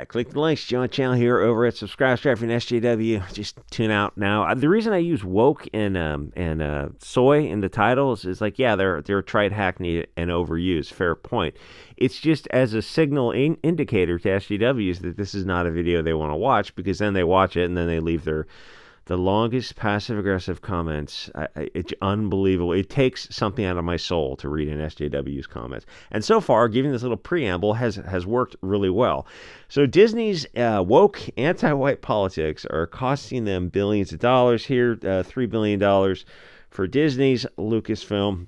I click the links. Join the channel here over at Subscribe Stripe and SJW. Just tune out now. The reason I use woke and soy in the titles is like, yeah, they're trite, hackneyed, and overused. Fair point. It's just as a signal indicator to SJWs that this is not a video they want to watch, because then they watch it and then they leave the longest passive-aggressive comments. It's unbelievable. It takes something out of my soul to read an SJW's comments. And so far, giving this little preamble has worked really well. So Disney's woke anti-white politics are costing them billions of dollars here. $3 billion for Disney's Lucasfilm.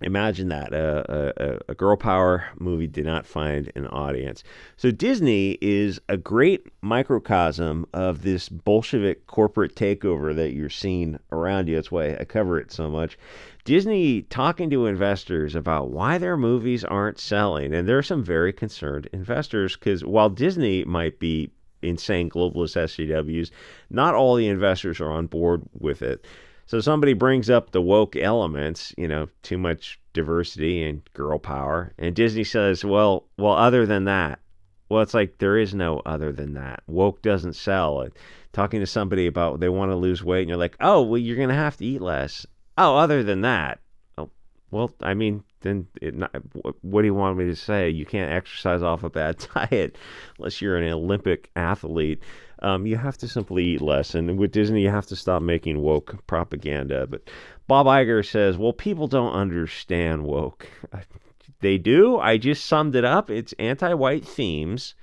Imagine that. A girl power movie did not find an audience. So Disney is a great microcosm of this Bolshevik corporate takeover that you're seeing around you. That's why I cover it so much. Disney talking to investors about why their movies aren't selling. And there are some very concerned investors, because while Disney might be insane globalist SCWs, not all the investors are on board with it. So somebody brings up the woke elements, too much diversity and girl power. And Disney says, well, other than that. Well, it's like there is no other than that. Woke doesn't sell. Talking to somebody about they want to lose weight, and you're like, oh, well, you're going to have to eat less. Oh, other than that. Oh, well, I mean, then what do you want me to say? You can't exercise off a bad diet unless you're an Olympic athlete. You have to simply eat less. And with Disney, you have to stop making woke propaganda. But Bob Iger says, well, people don't understand woke. They do. I just summed it up. It's anti-white themes,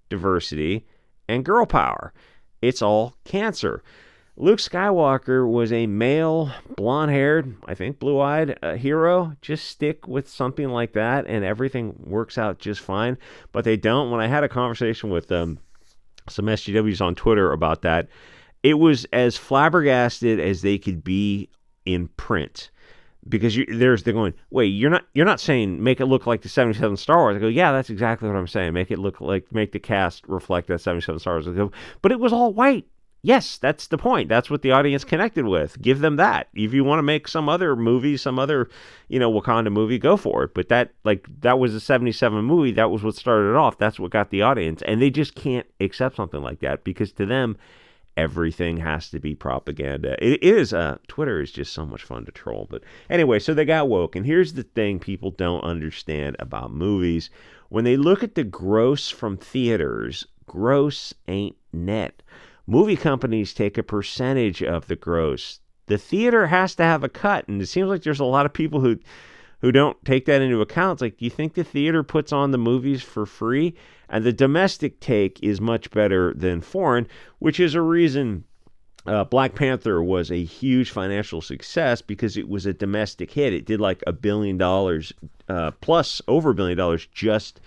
diversity, and girl power. It's all cancer. Luke Skywalker was a male, blonde-haired, I think blue-eyed hero. Just stick with something like that, and everything works out just fine. But they don't. When I had a conversation with some SGWs on Twitter about that, it was as flabbergasted as they could be in print. Because they're going, wait, you're not saying make it look like the 77 Star Wars. I go, yeah, that's exactly what I'm saying. Make the cast reflect that 77 Star Wars. I go, but it was all white. Yes, that's the point. That's what the audience connected with. Give them that. If you want to make some other movie, some other, Wakanda movie, go for it. But that was a 77 movie. That was what started it off. That's what got the audience. And they just can't accept something like that, because to them, everything has to be propaganda. It is, Twitter is just so much fun to troll. But anyway, so they got woke. And here's the thing people don't understand about movies. When they look at the gross from theaters, gross ain't net. Movie companies take a percentage of the gross. The theater has to have a cut, and it seems like there's a lot of people who don't take that into account. It's like, do you think the theater puts on the movies for free? And the domestic take is much better than foreign, which is a reason Black Panther was a huge financial success, because it was a domestic hit. It did like $1 billion plus over $1 billion just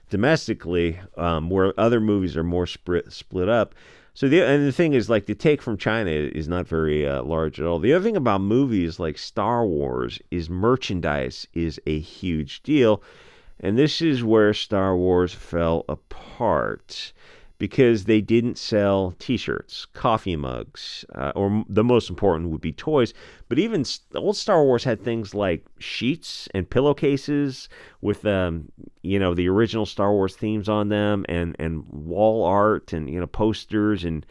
domestically, where other movies are more split up. So the thing is, like, the take from China is not very large at all. The other thing about movies like Star Wars is merchandise is a huge deal. And this is where Star Wars fell apart, because they didn't sell t-shirts, coffee mugs, or the most important would be toys. But even old Star Wars had things like sheets and pillowcases with, the original Star Wars themes on them, and wall art, and, posters and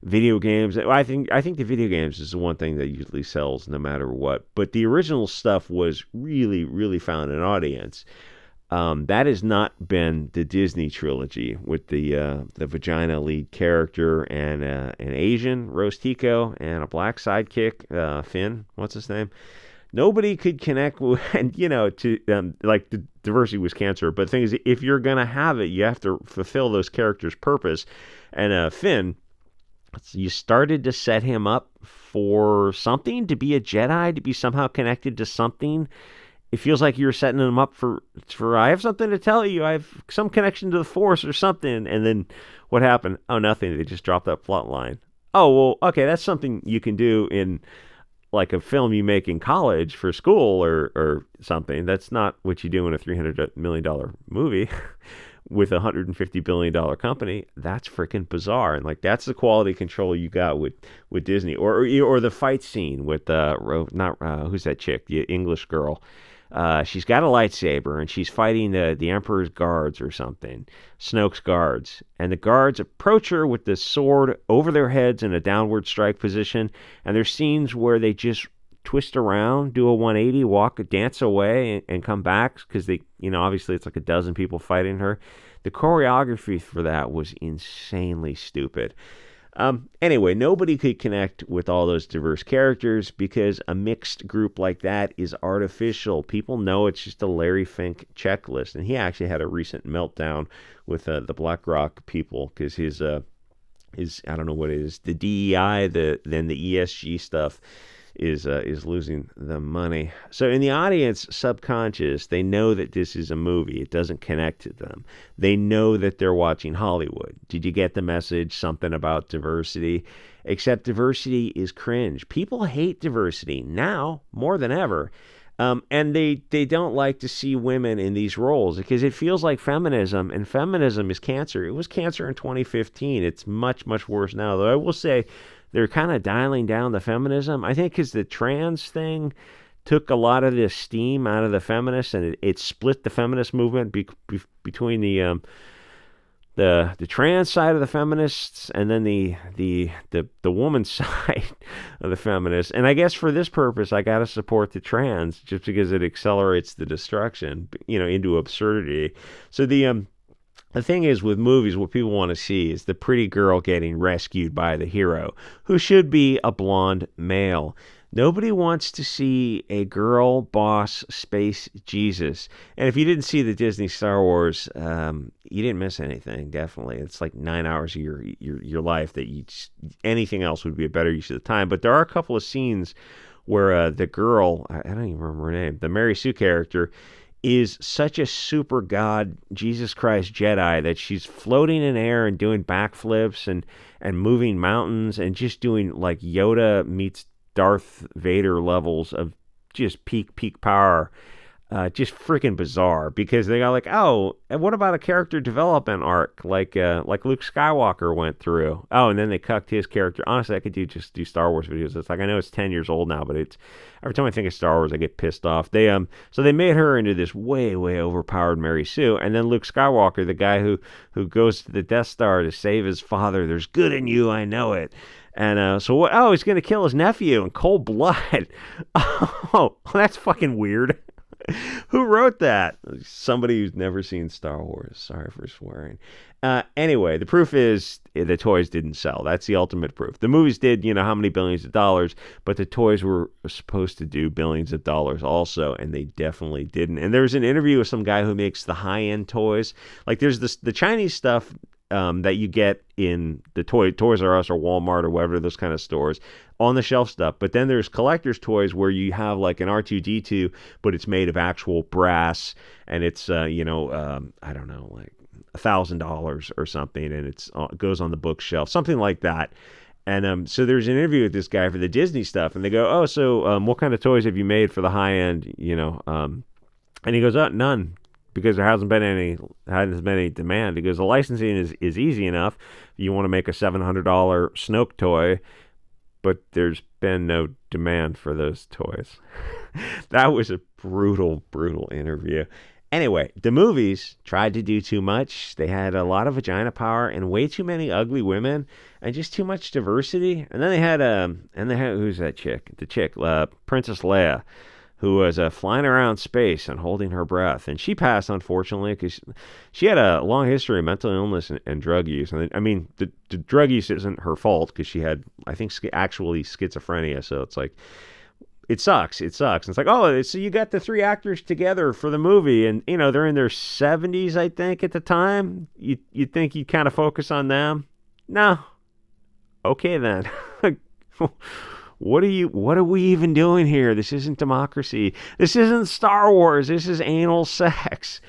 video games. I think the video games is the one thing that usually sells no matter what. But the original stuff was really, really found an audience. That has not been the Disney trilogy with the vagina lead character and an Asian, Rose Tico, and a black sidekick, Finn. What's his name? Nobody could connect with, and like the diversity was cancer. But the thing is, if you're gonna have it, you have to fulfill those characters' purpose. And Finn, you started to set him up for something, to be a Jedi, to be somehow connected to something. It feels like you're setting them up for I have something to tell you. I have some connection to the Force or something. And then what happened? Oh, nothing. They just dropped that plot line. Oh, well, okay, that's something you can do in like a film you make in college for school or something. That's not what you do in a $300 million movie with a $150 billion company. That's freaking bizarre. And like, that's the quality control you got with Disney. Or the fight scene with, who's that chick? The English girl. She's got a lightsaber, and she's fighting the Emperor's guards or something, Snoke's guards. And the guards approach her with the sword over their heads in a downward strike position. And there's scenes where they just twist around, do a 180, walk, dance away, and come back because they, obviously it's like a dozen people fighting her. The choreography for that was insanely stupid. Anyway, nobody could connect with all those diverse characters because a mixed group like that is artificial. People know it's just a Larry Fink checklist, and he actually had a recent meltdown with the BlackRock people because his I don't know what it is, the DEI, then the ESG stuff is losing the money. So in the audience, subconscious, they know that this is a movie. It doesn't connect to them. They know that they're watching Hollywood. Did you get the message? Something about diversity. Except diversity is cringe. People hate diversity now more than ever. And they don't like to see women in these roles because it feels like feminism, and feminism is cancer. It was cancer in 2015. It's much, much worse now, though I will say they're kind of dialing down the feminism. I think because the trans thing took a lot of the steam out of the feminists, and it split the feminist movement between the trans side of the feminists and then the woman side of the feminists. And I guess for this purpose, I got to support the trans just because it accelerates the destruction, into absurdity. So the thing is with movies, what people want to see is the pretty girl getting rescued by the hero, who should be a blonde male. Nobody wants to see a girl boss space Jesus. And if you didn't see the Disney Star Wars, you didn't miss anything. Definitely, it's like 9 hours of your life that anything else would be a better use of the time. But there are a couple of scenes where the girl, I don't even remember her name, the Mary Sue character, is such a super god Jesus Christ Jedi that she's floating in air and doing backflips and moving mountains and just doing like Yoda meets Darth Vader levels of just peak power. Just freaking bizarre because they got like, oh, and what about a character development arc like Luke Skywalker went through? Oh, and then they cucked his character. Honestly, I could just do Star Wars videos. It's like, I know it's 10 years old now, but it's every time I think of Star Wars, I get pissed off. So they made her into this way overpowered Mary Sue, and then Luke Skywalker, the guy who goes to the Death Star to save his father. There's good in you, I know it. And so what? Oh, he's gonna kill his nephew in cold blood. Oh, that's fucking weird. Who wrote that? Somebody who's never seen Star Wars. Sorry for swearing. Anyway, the proof is the toys didn't sell. That's the ultimate proof. The movies did, how many billions of dollars, but the toys were supposed to do billions of dollars also, and they definitely didn't. And there was an interview with some guy who makes the high-end toys. Like there's the Chinese stuff that you get in the Toys R Us or Walmart or whatever, those kind of stores, on the shelf stuff. But then there's collector's toys where you have like an R2-D2, but it's made of actual brass, and it's I don't know, like $1,000 or something, and it goes on the bookshelf, something like that. And so there's an interview with this guy for the Disney stuff, and they go, oh, so what kind of toys have you made for the high end? And he goes, oh, none. Because there hasn't been any demand. Because the licensing is easy enough. You want to make a $700 Snoke toy, but there's been no demand for those toys. That was a brutal interview. Anyway, the movies tried to do too much. They had a lot of vagina power and way too many ugly women and just too much diversity. And then they had who's that chick? The chick, Princess Leia, who was flying around space and holding her breath. And she passed, unfortunately, because she had a long history of mental illness and drug use. And I mean, the drug use isn't her fault because she had, I think, actually schizophrenia. So it's like, it sucks. It's like, oh, so you got the three actors together for the movie, and, they're in their 70s, I think, at the time. You'd think you'd kind of focus on them. No. Okay, then. What are we even doing here? This isn't democracy. This isn't Star Wars. This is anal sex.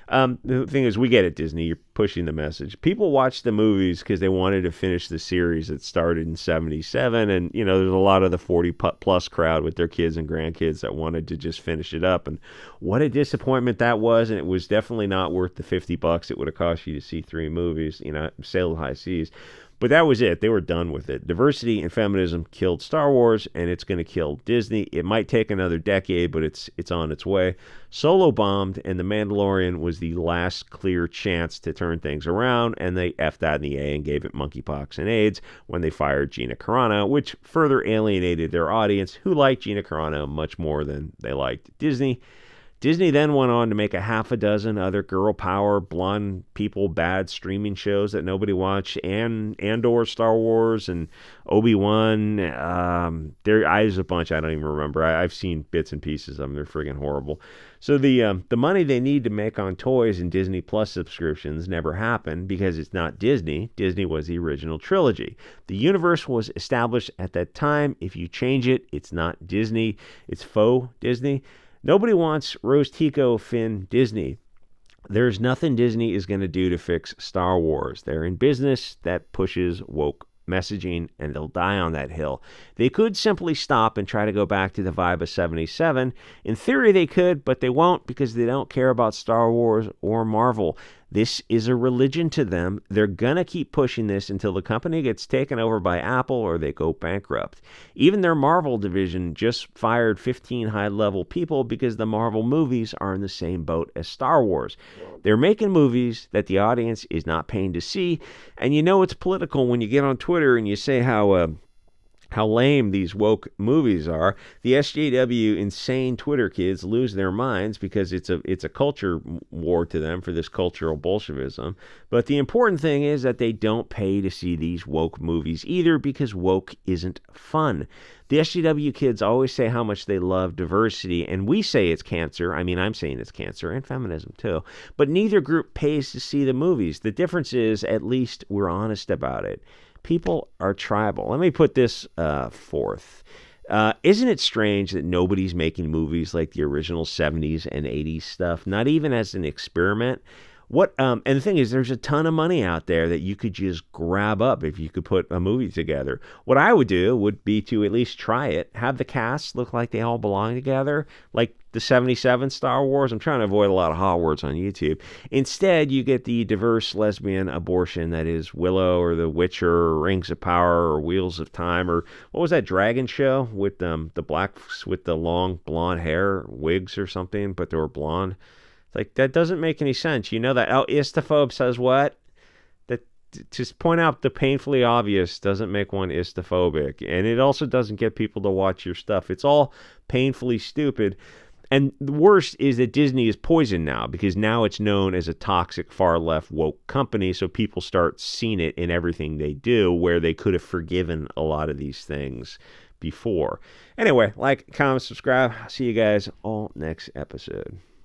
The thing is, we get it, Disney. pushing the message. People watch the movies because they wanted to finish the series that started in 77. And, you know, there's a lot of the 40 plus crowd with their kids and grandkids that wanted to just finish it up. And what a disappointment that was. And it was definitely not worth the $50 it would have cost you to see 3 movies, you know, sail high seas. But that was it. They were done with it. Diversity and feminism killed Star Wars, and it's going to kill Disney. It might take another decade, but it's on its way. Solo bombed, and The Mandalorian was the last clear chance to turn things around, and they effed that in the A and gave it monkeypox and AIDS when they fired Gina Carano, which further alienated their audience, who liked Gina Carano much more than they liked Disney. Disney then went on to make a half a dozen other girl power, blonde people, bad streaming shows that nobody watched, and Andor, Star Wars, and Obi-Wan. There's a bunch I don't even remember. I've seen bits and pieces of them. They're friggin' horrible. So the money they need to make on toys and Disney Plus subscriptions never happened because it's not Disney. Disney was the original trilogy. The universe was established at that time. If you change it, it's not Disney. It's faux Disney. Nobody wants Rose Tico Finn Disney. There's nothing Disney is going to do to fix Star Wars. They're in business that pushes woke messaging, and they'll die on that hill. They could simply stop and try to go back to the vibe of 77. In theory, they could, but they won't because they don't care about Star Wars or Marvel. This is a religion to them. They're going to keep pushing this until the company gets taken over by Apple or they go bankrupt. Even their Marvel division just fired 15 high-level people because the Marvel movies are in the same boat as Star Wars. They're making movies that the audience is not paying to see, and you know it's political when you get on Twitter and you say how lame these woke movies are. The SJW insane Twitter kids lose their minds because it's a culture war to them for this cultural Bolshevism. But the important thing is that they don't pay to see these woke movies either because woke isn't fun. The SJW kids always say how much they love diversity, and we say it's cancer. I mean, I'm saying it's cancer, and feminism too. But neither group pays to see the movies. The difference is, at least we're honest about it. People are tribal. Let me put this forth. Isn't it strange that nobody's making movies like the original 70s and 80s stuff, not even as an experiment? And the thing is, there's a ton of money out there that you could just grab up if you could put a movie together. What I would do would be to at least try it, have the cast look like they all belong together, like the 77 Star Wars. I'm trying to avoid a lot of hot words on YouTube. Instead, you get the diverse lesbian abortion that is Willow or The Witcher or Rings of Power or Wheels of Time, or what was that dragon show with the blacks with the long blonde hair, wigs or something, but they were blonde. Like, that doesn't make any sense. You know that. Oh, istophobe says what? That just point out the painfully obvious doesn't make one istophobic. And it also doesn't get people to watch your stuff. It's all painfully stupid. And the worst is that Disney is poisoned now because now it's known as a toxic far-left woke company. So people start seeing it in everything they do where they could have forgiven a lot of these things before. Anyway, like, comment, subscribe. See you guys all next episode.